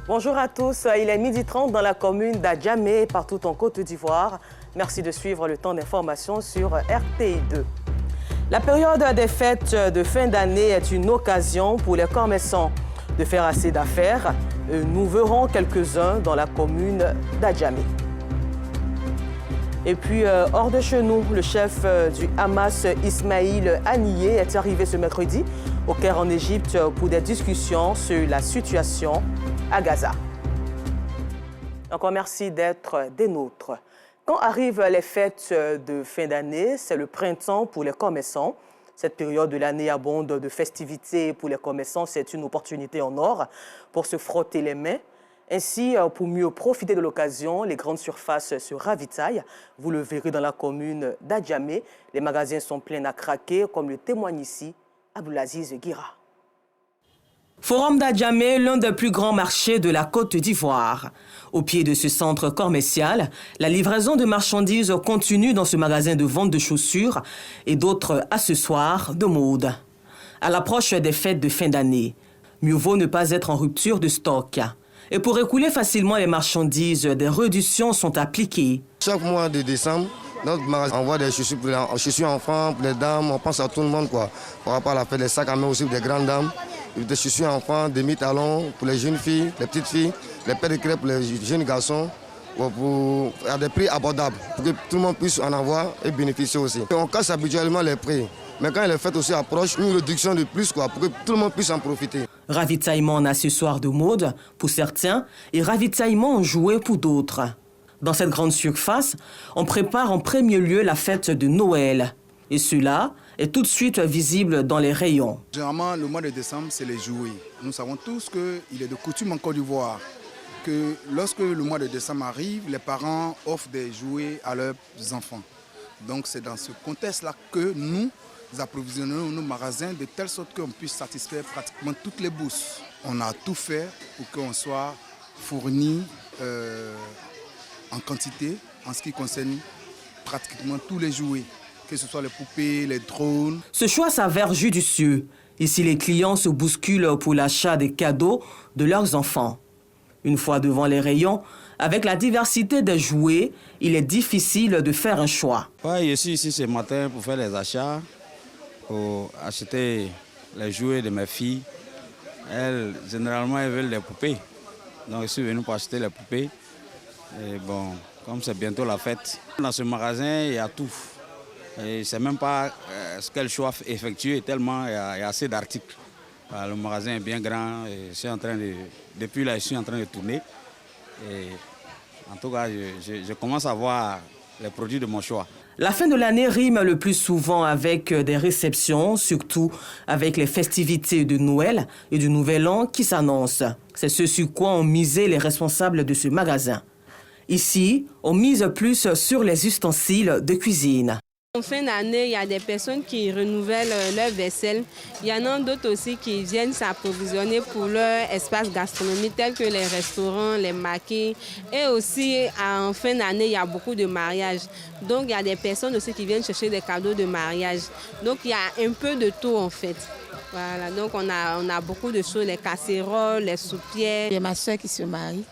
Bonjour à tous, il est 12h30 dans la commune d'Adjamé, partout en Côte d'Ivoire. Merci de suivre le temps d'information sur RTI2. La période des fêtes de fin d'année est une occasion pour les commerçants de faire assez d'affaires. Nous verrons quelques-uns dans la commune d'Adjamé. Et puis, hors de chez nous, le chef du Hamas, Ismaïl Haniyeh, est arrivé ce mercredi au Caire en Égypte pour des discussions sur la situation à Gaza. Encore merci d'être des nôtres. Quand arrivent les fêtes de fin d'année, c'est le printemps pour les commerçants. Cette période de l'année abonde de festivités pour les commerçants. C'est une opportunité en or pour se frotter les mains. Ainsi, pour mieux profiter de l'occasion, les grandes surfaces se ravitaillent. Vous le verrez dans la commune d'Adjamé. Les magasins sont pleins à craquer, comme le témoigne ici Abdoulaziz Guira. Forum d'Adjamé, l'un des plus grands marchés de la Côte d'Ivoire. Au pied de ce centre commercial, la livraison de marchandises continue dans ce magasin de vente de chaussures et d'autres accessoires de mode. À l'approche des fêtes de fin d'année, mieux vaut ne pas être en rupture de stock. Et pour écouler facilement les marchandises, des réductions sont appliquées. Chaque mois de décembre, notre magasin envoie des chaussures pour les chaussures enfants, pour les dames, on pense à tout le monde quoi. Par rapport à la fête des sacs à main aussi pour les grandes dames, des chaussures enfants, des mi-talons pour les jeunes filles, les petites filles, les paires de crêpes pour les jeunes garçons, à des prix abordables pour que tout le monde puisse en avoir et bénéficier aussi. On casse habituellement les prix. Mais quand les fêtes aussi approchent, une réduction de plus quoi, pour que tout le monde puisse en profiter. Ravitaillement en accessoires de mode pour certains et ravitaillement en jouets pour d'autres. Dans cette grande surface, on prépare en premier lieu la fête de Noël. Et cela est tout de suite visible dans les rayons. Généralement, le mois de décembre, c'est les jouets. Nous savons tous qu'il est de coutume en Côte d'Ivoire que lorsque le mois de décembre arrive, les parents offrent des jouets à leurs enfants. Donc c'est dans ce contexte-là que nous approvisionnons nos magasins de telle sorte qu'on puisse satisfaire pratiquement toutes les bourses. On a tout fait pour qu'on soit fourni en quantité en ce qui concerne pratiquement tous les jouets, que ce soit les poupées, les drones. Ce choix s'avère judicieux. Ici, les clients se bousculent pour l'achat des cadeaux de leurs enfants. Une fois devant les rayons, avec la diversité des jouets, il est difficile de faire un choix. Ouais, je suis ici ce matin pour faire les achats, pour acheter les jouets de mes filles. Elles, généralement, elles veulent des poupées. Donc, je suis venu pour acheter les poupées. Et bon, comme c'est bientôt la fête, dans ce magasin, il y a tout. Je ne sais même pas quel choix effectuer, tellement il y a assez d'articles. Le magasin est bien grand. Et depuis là, je suis en train de tourner. Et en tout cas, je commence à voir les produits de mon choix. La fin de l'année rime le plus souvent avec des réceptions, surtout avec les festivités de Noël et du Nouvel An qui s'annoncent. C'est ce sur quoi ont misé les responsables de ce magasin. Ici, on mise plus sur les ustensiles de cuisine. En fin d'année, il y a des personnes qui renouvellent leur vaisselle. Il y en a d'autres aussi qui viennent s'approvisionner pour leur espace gastronomique, tels que les restaurants, les maquis. Et aussi, en fin d'année, il y a beaucoup de mariages. Donc, il y a des personnes aussi qui viennent chercher des cadeaux de mariage. Donc, il y a un peu de tout, en fait. Voilà, donc on a beaucoup de choses, les casseroles, les soupières. Il y a ma soeur qui se marie.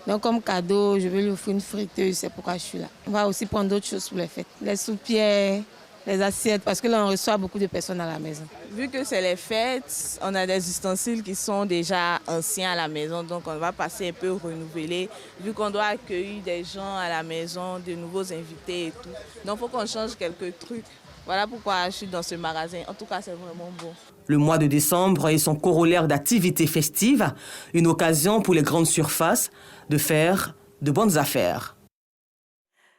Donc comme cadeau, je vais lui offrir une friteuse, c'est pourquoi je suis là. On va aussi prendre d'autres choses pour les fêtes. Les soupières, les assiettes, parce que là on reçoit beaucoup de personnes à la maison. Vu que c'est les fêtes, on a des ustensiles qui sont déjà anciens à la maison, donc on va passer un peu renouveler. Vu qu'on doit accueillir des gens à la maison, de nouveaux invités et tout. Donc il faut qu'on change quelques trucs. Voilà pourquoi je suis dans ce magasin. En tout cas, c'est vraiment bon. Le mois de décembre et son corollaire d'activités festives, une occasion pour les grandes surfaces de faire de bonnes affaires.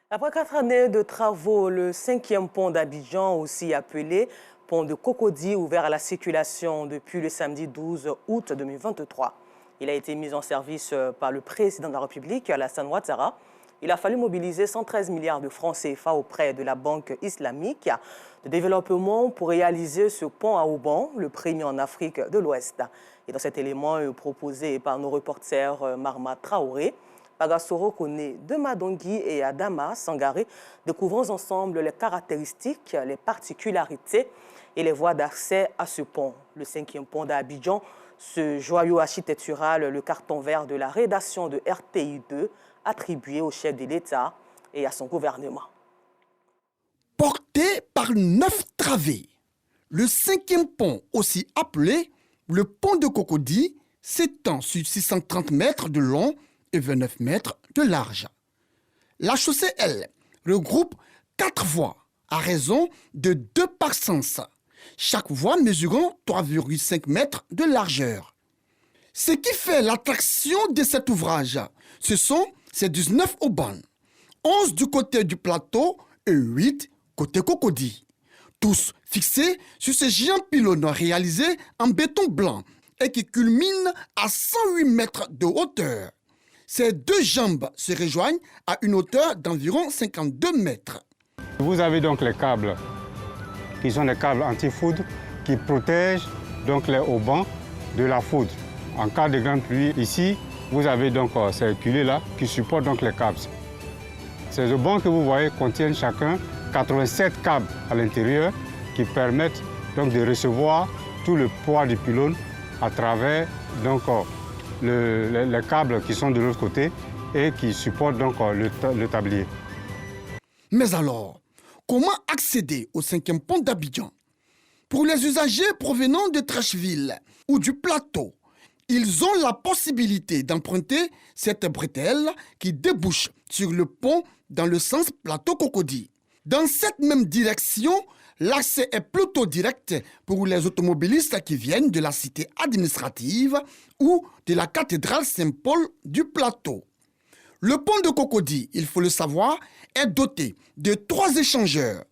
Après 4 années de travaux, le 5e pont d'Abidjan, aussi appelé pont de Cocody, ouvert à la circulation depuis le samedi 12 août 2023. Il a été mis en service par le président de la République, Alassane Ouattara. Il a fallu mobiliser 113 milliards de francs CFA auprès de la Banque islamique de développement pour réaliser ce pont à Oban, le premier en Afrique de l'Ouest. Et dans cet élément proposé par nos reporters Marma Traoré, Pagasoro Kone de Madongui et Adama Sangaré, découvrons ensemble les caractéristiques, les particularités et les voies d'accès à ce pont. Le 5e pont d'Abidjan, ce joyau architectural, le carton vert de la rédaction de RTI 2, attribué au chef de l'État et à son gouvernement. Porté par 9 travées, le 5e pont, aussi appelé le pont de Cocody, s'étend sur 630 mètres de long et 29 mètres de large. La chaussée, elle, regroupe 4 voies à raison de 2 par sens, chaque voie mesurant 3,5 mètres de largeur. Ce qui fait l'attraction de cet ouvrage, ce sont ces 19 haubans, 11 du côté du plateau et 8 côté Cocody, tous fixés sur ces géants pylônes réalisés en béton blanc et qui culminent à 108 mètres de hauteur. Ces 2 jambes se rejoignent à une hauteur d'environ 52 mètres. Vous avez donc les câbles, qui sont des câbles anti-foudre, qui protègent donc les haubans de la foudre. En cas de grande pluie, ici, vous avez donc ces culées-là qui supportent donc les câbles. Ces haubans que vous voyez contiennent chacun 87 câbles à l'intérieur qui permettent donc de recevoir tout le poids du pylône à travers donc les câbles qui sont de l'autre côté et qui supportent donc le tablier. Mais alors, comment accéder au 5e pont d'Abidjan? Pour les usagers provenant de Trècheville ou du plateau, ils ont la possibilité d'emprunter cette bretelle qui débouche sur le pont dans le sens plateau-Cocody. Dans cette même direction, l'accès est plutôt direct pour les automobilistes qui viennent de la cité administrative ou de la cathédrale Saint-Paul du plateau. Le pont de Cocody, il faut le savoir, est doté de 3 échangeurs.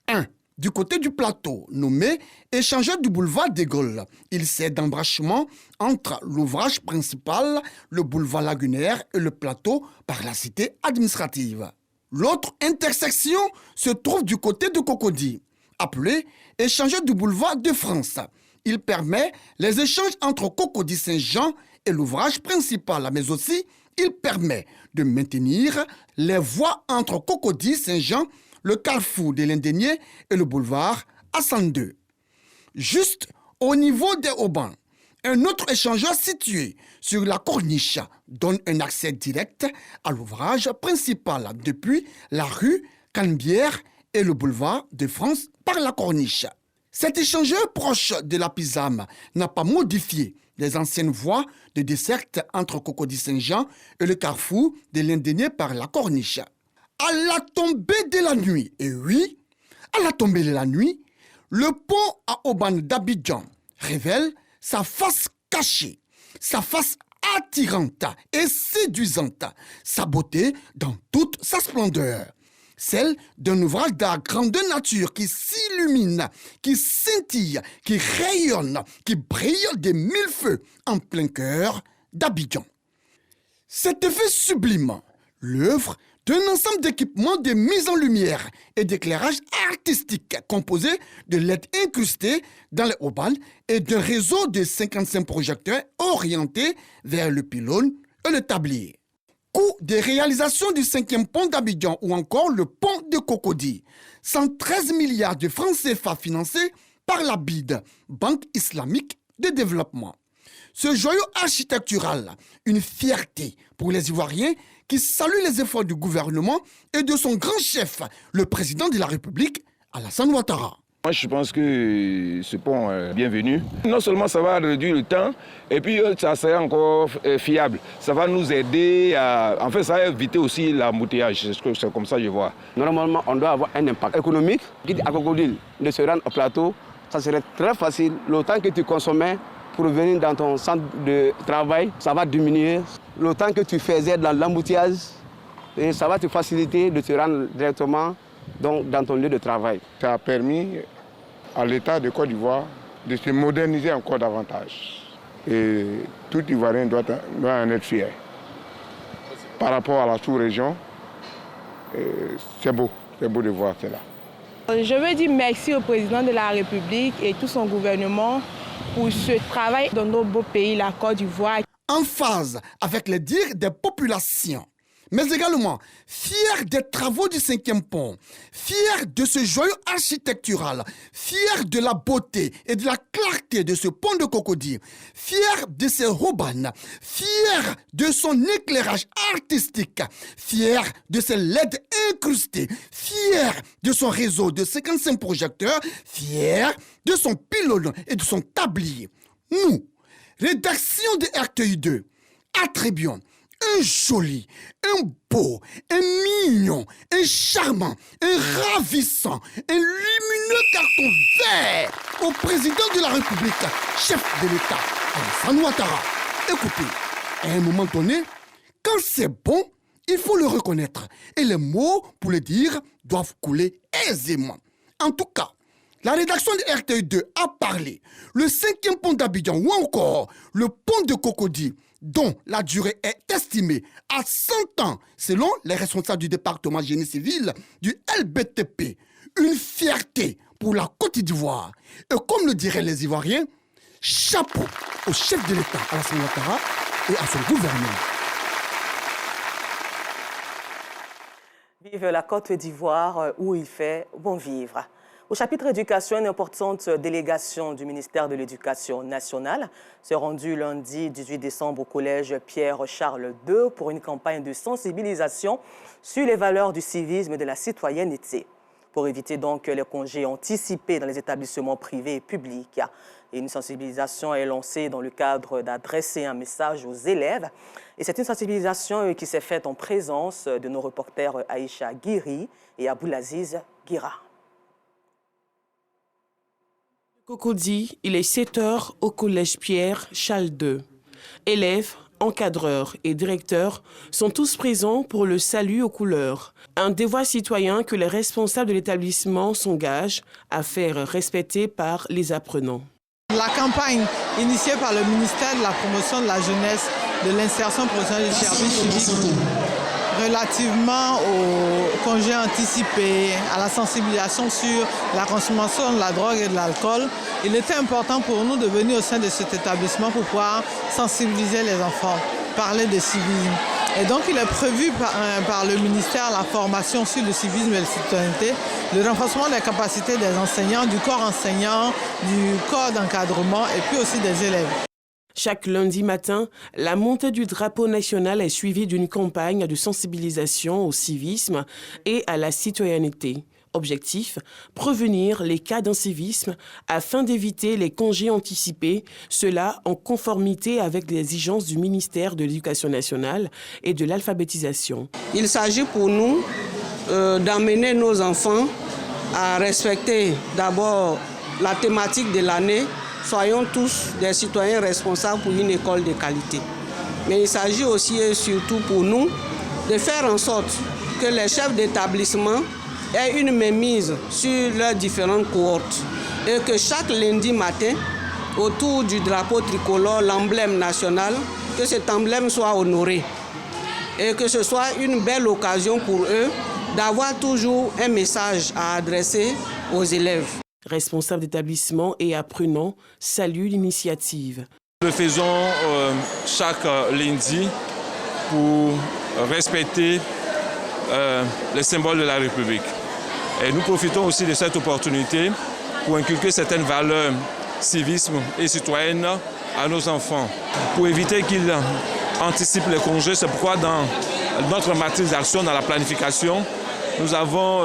Un du côté du plateau, nommé échangeur du boulevard des Gaules. Il sert d'embrachement entre l'ouvrage principal, le boulevard lagunaire et le plateau par la cité administrative. L'autre intersection se trouve du côté de Cocody, appelé échangeur du boulevard de France. Il permet les échanges entre Cocody-Saint-Jean et l'ouvrage principal, mais aussi il permet de maintenir les voies entre Cocody-Saint-Jean, le carrefour de l'Indénier et le boulevard Hassan II. Juste au niveau des haubans, un autre échangeur situé sur la corniche donne un accès direct à l'ouvrage principal depuis la rue Canebière et le boulevard de France par la corniche. Cet échangeur proche de la Pisame n'a pas modifié les anciennes voies de desserte entre Cocody-Saint-Jean et le carrefour de l'Indénier par la corniche. À la tombée de la nuit, et oui, à la tombée de la nuit, le pont à Auban d'Abidjan révèle sa face cachée, sa face attirante et séduisante, sa beauté dans toute sa splendeur. Celle d'un ouvrage d'art grandeur nature qui s'illumine, qui scintille, qui rayonne, qui brille de 1000 feux en plein cœur d'Abidjan. Cet effet sublime, l'œuvre d'un ensemble d'équipements de mise en lumière et d'éclairage artistique composé de LED incrustés dans les haubans et d'un réseau de 55 projecteurs orientés vers le pylône et le tablier. Coût de réalisation du 5e pont d'Abidjan ou encore le pont de Cocody, 113 milliards de francs CFA financés par la BID, Banque islamique de développement. Ce joyau architectural, une fierté pour les Ivoiriens qui saluent les efforts du gouvernement et de son grand chef, le président de la République, Alassane Ouattara. Moi, je pense que ce pont est bienvenu. Non seulement ça va réduire le temps, et puis ça sera encore fiable. Ça va nous aider à... En fait, ça va éviter aussi l'embouteillage. C'est comme ça que je vois. Normalement, on doit avoir un impact économique. Quitte à Cocody de se rendre au plateau, ça serait très facile. Le temps que tu consommais pour venir dans ton centre de travail, ça va diminuer. Le temps que tu faisais dans l'embouteillage, ça va te faciliter de te rendre directement dans ton lieu de travail. Ça a permis à l'État de Côte d'Ivoire de se moderniser encore davantage. Et tout Ivoirien doit en être fier. Par rapport à la sous-région, c'est beau de voir cela. Je veux dire merci au président de la République et tout son gouvernement pour ce travail dans notre beau pays, la Côte d'Ivoire. En phase avec les dires des populations, mais également fier des travaux du 5e pont, fier de ce joyau architectural, fier de la beauté et de la clarté de ce pont de Cocody, fier de ses rubanes, fier de son éclairage artistique, fier de ses LED incrustés, fier de son réseau de 55 projecteurs, fier de son pylône et de son tablier. Nous, rédaction de RTI 2, attribuons un joli, un beau, un mignon, un charmant, un ravissant, un lumineux carton vert au président de la République, chef de l'État, Alassane Ouattara. Écoutez, à un moment donné, quand c'est bon, il faut le reconnaître. Et les mots pour le dire doivent couler aisément. En tout cas, la rédaction de RTI 2 a parlé. Le 5e pont d'Abidjan ou encore le pont de Cocody, dont la durée est estimée à 100 ans, selon les responsables du département génie civil du LBTP. Une fierté pour la Côte d'Ivoire. Et comme le diraient les Ivoiriens, chapeau au chef de l'État, Alassane Ouattara, et à son gouvernement. Vive la Côte d'Ivoire où il fait bon vivre. Au chapitre éducation, une importante délégation du ministère de l'Éducation nationale s'est rendue lundi 18 décembre au collège Pierre-Charles II pour une campagne de sensibilisation sur les valeurs du civisme et de la citoyenneté. Pour éviter donc les congés anticipés dans les établissements privés et publics. Et une sensibilisation est lancée dans le cadre d'adresser un message aux élèves. Et c'est une sensibilisation qui s'est faite en présence de nos reporters Aïcha Guiri et Aboulaziz Guira. Cocody, il est 7 h au collège Pierre-Charles II. Élèves, encadreurs et directeurs sont tous présents pour le salut aux couleurs. Un devoir citoyen que les responsables de l'établissement s'engagent à faire respecter par les apprenants. La campagne initiée par le ministère de la Promotion de la Jeunesse, de l'Insertion professionnelle du service civique, relativement aux congés anticipés, à la sensibilisation sur la consommation de la drogue et de l'alcool, il était important pour nous de venir au sein de cet établissement pour pouvoir sensibiliser les enfants, parler de civisme. Et donc il est prévu par le ministère la formation sur le civisme et la citoyenneté, le renforcement des capacités des enseignants, du corps enseignant, du corps d'encadrement et puis aussi des élèves. Chaque lundi matin, la montée du drapeau national est suivie d'une campagne de sensibilisation au civisme et à la citoyenneté. Objectif, prévenir les cas d'incivisme afin d'éviter les congés anticipés, cela en conformité avec les exigences du ministère de l'Éducation nationale et de l'alphabétisation. Il s'agit pour nous d'amener nos enfants à respecter d'abord la thématique de l'année. Soyons tous des citoyens responsables pour une école de qualité. Mais il s'agit aussi et surtout pour nous de faire en sorte que les chefs d'établissement aient une mainmise sur leurs différentes cohortes et que chaque lundi matin, autour du drapeau tricolore, l'emblème national, que cet emblème soit honoré et que ce soit une belle occasion pour eux d'avoir toujours un message à adresser aux élèves. Responsables d'établissement et apprenants saluent l'initiative. Nous le faisons chaque lundi pour respecter les symboles de la République. Et nous profitons aussi de cette opportunité pour inculquer certaines valeurs civisme et citoyennes à nos enfants, pour éviter qu'ils anticipent les congés. C'est pourquoi dans notre matrice d'action, dans la planification, nous avons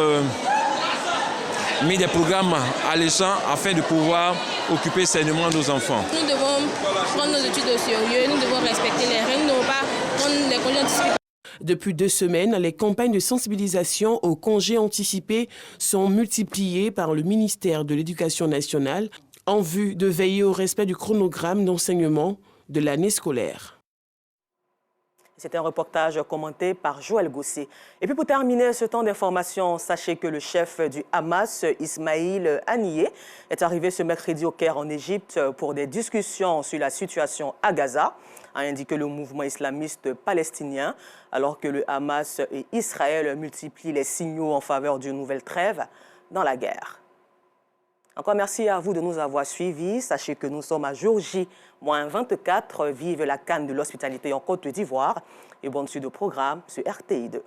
mis des programmes alléchants afin de pouvoir occuper sainement nos enfants. Nous devons prendre nos études au sérieux, nous devons respecter les règles, nous ne devons pas prendre les congés anticipés. Depuis 2 semaines, les campagnes de sensibilisation aux congés anticipés sont multipliées par le ministère de l'Éducation nationale en vue de veiller au respect du chronogramme d'enseignement de l'année scolaire. C'est un reportage commenté par Joël Gosset. Et puis pour terminer ce temps d'information, sachez que le chef du Hamas, Ismail Haniyeh, est arrivé ce mercredi au Caire en Égypte pour des discussions sur la situation à Gaza, a indiqué le mouvement islamiste palestinien, alors que le Hamas et Israël multiplient les signaux en faveur d'une nouvelle trêve dans la guerre. Encore merci à vous de nous avoir suivis. Sachez que nous sommes à jour J-24. Vive la canne de l'hospitalité en Côte d'Ivoire. et bonne suite au programme sur RTI2.